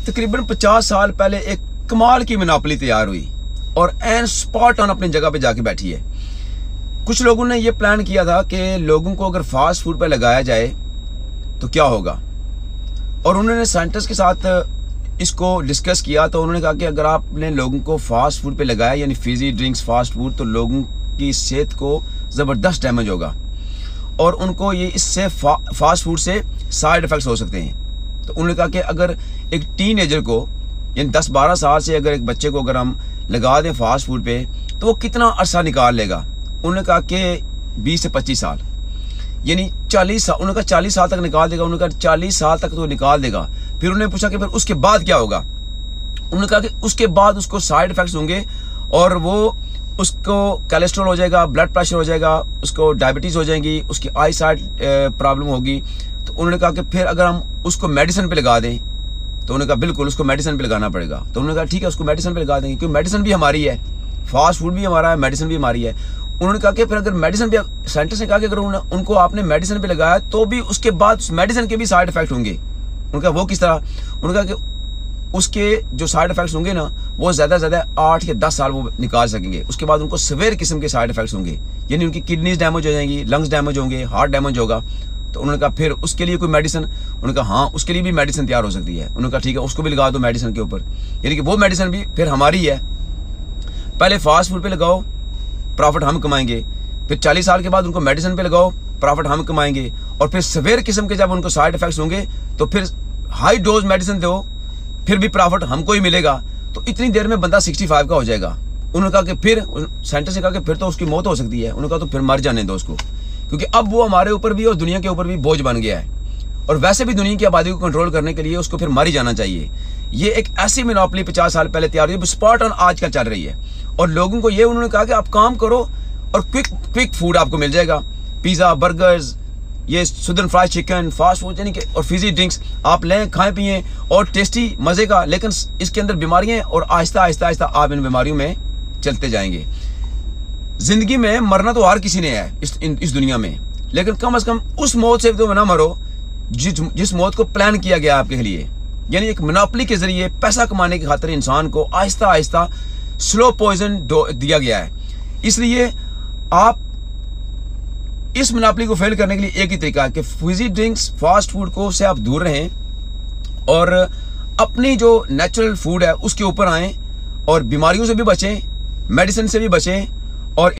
तकरीबन 50 साल पहले एक कमाल की मोनोपोली तैयार हुई और एन स्पॉट ऑन अपनी जगह पे जाके बैठी है। कुछ लोगों ने ये प्लान किया था कि लोगों को अगर फास्ट फूड पे लगाया जाए तो क्या होगा, और उन्होंने साइंटिस्ट के साथ इसको डिस्कस किया। तो उन्होंने कहा कि अगर आपने लोगों को फास्ट फूड पे लगाया, यानी फिजी ड्रिंक्स, फास्ट फूड, तो लोगों की सेहत को ज़बरदस्त डैमेज होगा और उनको ये इससे फास्ट फूड से साइड इफ़ेक्ट्स हो सकते हैं। तो उन्होंने कहा कि अगर एक टीनेजर को, यानी 10-12 साल से अगर एक बच्चे को अगर हम लगा दें फास्ट फूड पे तो वो कितना अरसा निकाल लेगा। उन्होंने कहा कि 20 से 25 साल, यानी 40 साल। उन्होंने कहा 40 साल तक निकाल देगा। उन्होंने कहा 40 साल तक तो निकाल देगा। फिर उन्होंने पूछा कि फिर उसके बाद क्या होगा। उन्होंने कहा कि उसके बाद उसको साइड इफेक्ट्स होंगे और वो उसको कोलेस्ट्रॉल हो जाएगा, ब्लड प्रेशर हो जाएगा, उसको डायबिटीज हो जाएगी, उसकी आई साइड प्रॉब्लम होगी। तो उन्होंने कहा कि फिर अगर हम उसको मेडिसिन पे लगा दें, तो उन्होंने कहा बिल्कुल उसको मेडिसिन पे लगाना पड़ेगा। तो उन्होंने कहा ठीक है, उसको मेडिसिन पे लगा देंगे, क्योंकि मेडिसिन भी हमारी है, फास्ट फूड भी हमारा है, मेडिसिन भी हमारी है। उन्होंने कहा कि फिर अगर मेडिसिन पे, साइंटिस्ट ने कहा कि अगर उनको आपने मेडिसिन पे लगाया तो भी उसके बाद उस मेडिसिन के भी साइड इफेक्ट होंगे। उन्होंने कहा वो किस तरह। उन्होंने कहा कि उसके जो साइड इफेक्ट्स होंगे ना, वो ज़्यादा से ज़्यादा 8 या 10 साल वो निकाल सकेंगे। उसके बाद उनको सीवियर किस्म के साइड इफेक्ट्स होंगे, यानी उनकी किडनीज डैमेज हो जाएंगी, लंग्स डैमेज होंगे, हार्ट डैमेज होगा। तो उन्होंने कहा फिर उसके लिए कोई मेडिसिन, उन्होंने कहा हाँ उसके लिए भी मेडिसिन तैयार हो सकती है। उन्होंने कहा ठीक है, उसको भी लगा दो मेडिसिन के ऊपर, यानी कि वो मेडिसिन भी फिर हमारी है। पहले फास्ट फूड पे लगाओ, प्रॉफिट हम कमाएंगे, फिर 40 साल के बाद उनको मेडिसिन पे लगाओ, प्रॉफिट हम कमाएंगे, और फिर सीवियर किस्म के जब उनको साइड इफेक्ट्स होंगे तो फिर हाई डोज मेडिसिन दो, फिर भी प्रॉफिट हमको ही मिलेगा। तो इतनी देर में बंदा 65 का हो जाएगा। उन्होंने कहा कि फिर साइंटिस्ट ने कहा कि फिर तो उसकी मौत हो सकती है। उन्होंने कहा तो फिर मर जाने दो उसको, क्योंकि अब वो हमारे ऊपर भी और दुनिया के ऊपर भी बोझ बन गया है, और वैसे भी दुनिया की आबादी को कंट्रोल करने के लिए उसको फिर मर ही जाना चाहिए। ये एक ऐसी मोनोपोली 50 साल पहले तैयार हुई, स्पॉट ऑन आजकल चल रही है। और लोगों को ये उन्होंने कहा कि आप काम करो और क्विक फूड आपको मिल जाएगा, पिज़्ज़ा, बर्गर्स, ये सुदर्न फ्राइड चिकन, फास्ट फूड, यानी कि और फिजी ड्रिंक्स आप लें, खाएं पिएं, और टेस्टी मज़े का। लेकिन इसके अंदर बीमारियां हैं और आहिस्ता आहिस्ता आहिस्ता आप इन बीमारियों में चलते जाएंगे। जिंदगी में मरना तो हर किसी ने है इस दुनिया में, लेकिन कम से कम उस मौत से तो ना मरो जिस मौत को प्लान किया गया आपके लिए। यानी एक मोनोपोली के जरिए पैसा कमाने की खातिर इंसान को आहिस्ता आहिस्ता स्लो पॉइजन दिया गया है। इसलिए आप इस मोनोपोली को फेल करने के लिए एक ही तरीका है कि फिजी ड्रिंक्स, फास्ट फूड को से आप दूर रहें और अपनी जो नेचुरल फूड है उसके ऊपर आएं, और बीमारियों से भी बचें, मेडिसिन से भी बचें, और